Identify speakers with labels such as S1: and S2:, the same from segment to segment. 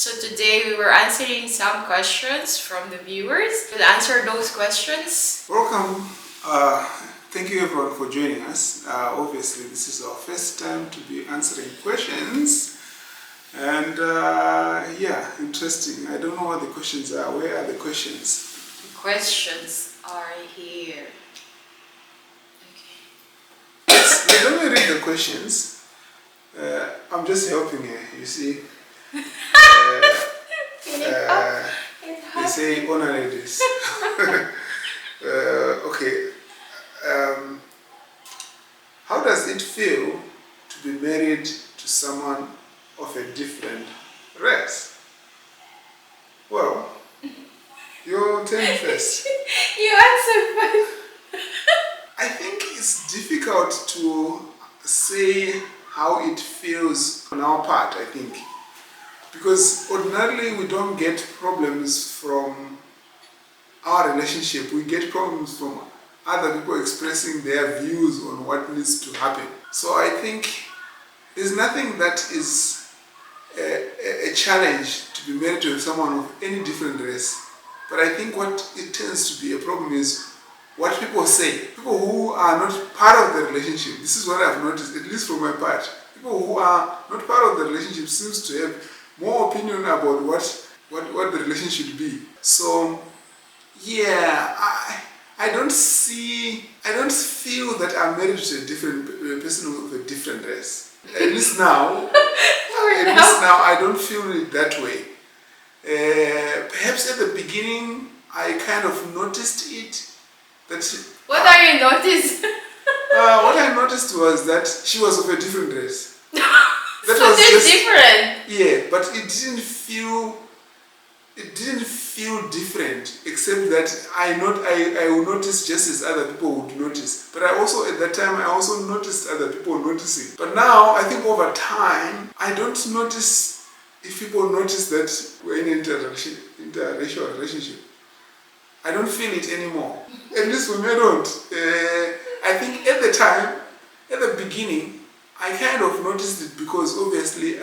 S1: So today we were answering some questions from the viewers. We'll answer those questions.
S2: Welcome. Thank you everyone for joining us. Obviously this is our first time to be answering questions. And yeah, interesting. I don't know what the questions are. Where are the questions?
S1: The questions are here. Okay.
S2: Let me read the questions. I'm just helping her, you see. They say honor ladies. Okay. How does it feel to be married to someone of a different race? Well, your turn first.
S1: You answer first.
S2: I think it's difficult to say how it feels on our part, I think. Because ordinarily we don't get problems from our relationship. We get problems from other people expressing their views on what needs to happen. So I think there's nothing that is a challenge to be married to someone of any different race. But I think what it tends to be a problem is what people say. People who are not part of the relationship. This is what I've noticed, at least from my part. People who are not part of the relationship seems to have more opinion about what the relationship should be. So yeah, I don't feel that I'm married to a different person of a different race. At least now, I don't feel it that way. Perhaps at the beginning, I kind of noticed it.
S1: What are you noticing?
S2: What I noticed was that she was of a different race.
S1: That so was just different.
S2: Yeah, but it didn't feel different, except that I would notice just as other people would notice. But I also, at that time, I also noticed other people noticing. But now, I think over time, I don't notice if people notice that we're in an interracial relationship. I don't feel it anymore. At least for me, I don't. I think at the time, at the beginning, I kind of noticed it because obviously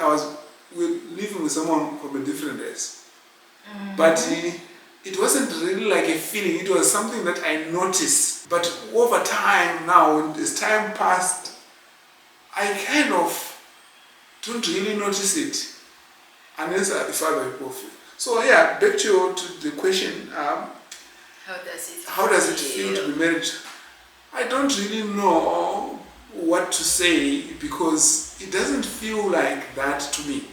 S2: we're living with someone from a different race. Mm-hmm. But it wasn't really like a feeling, it was something that I noticed. But over time now, as time passed, I kind of don't really notice it unless if other people feel. So yeah, back to the question, how does it feel to be married? I don't really know what to say because it doesn't feel like that to me.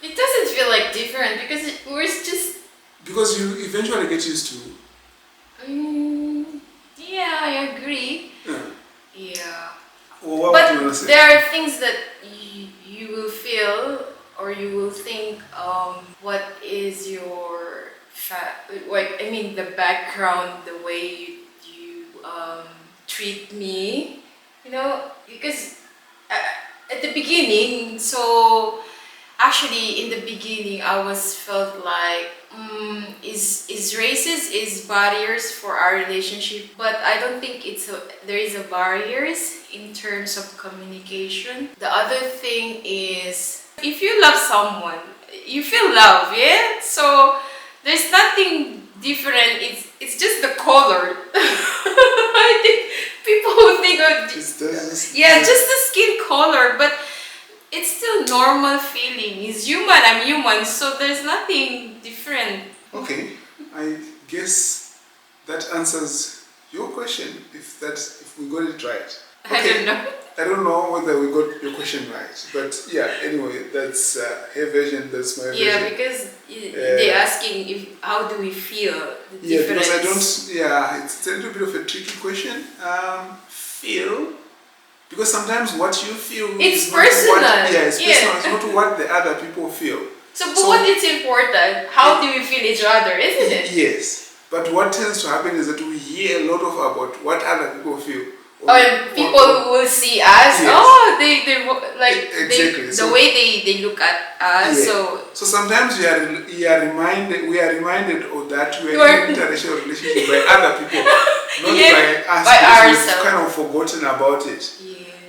S1: It doesn't feel like different because we're just...
S2: Because you eventually get used to it.
S1: Yeah, I agree. Yeah.
S2: Well, what do you want to say?
S1: There are things that you will feel or you will think, what is your... the background, the way you treat me. You know, because at the beginning, so actually in the beginning I felt like is races is barriers for our relationship, but I don't think there is a barriers in terms of communication. The other thing is if you love someone, you feel love, yeah? So there's nothing different, it's just the color. I think people who think of just the skin color, but it's still normal feeling. He's human, I'm human, so there's nothing different.
S2: Okay, I guess that answers your question if we got it right. Okay. I don't know whether we got your question right, but yeah, anyway, that's her version, that's my version.
S1: Yeah, because they're asking how do we feel the difference.
S2: Because it's a little bit of a tricky question. Feel, because sometimes what you feel
S1: it's personal.
S2: Personal, it's not what the other people feel.
S1: So what is important? How do we feel each other, isn't it?
S2: Yes, but what tends to happen is that we hear a lot about what other people feel.
S1: People who will see us, they like
S2: exactly.
S1: the way they look at us.
S2: Yeah. So sometimes we are reminded of that we are in an interracial relationship by other people, not by us.
S1: By ourselves.
S2: We've kind of forgotten about it.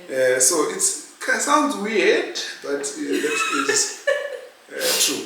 S1: Yeah.
S2: So it sounds weird, but that is true.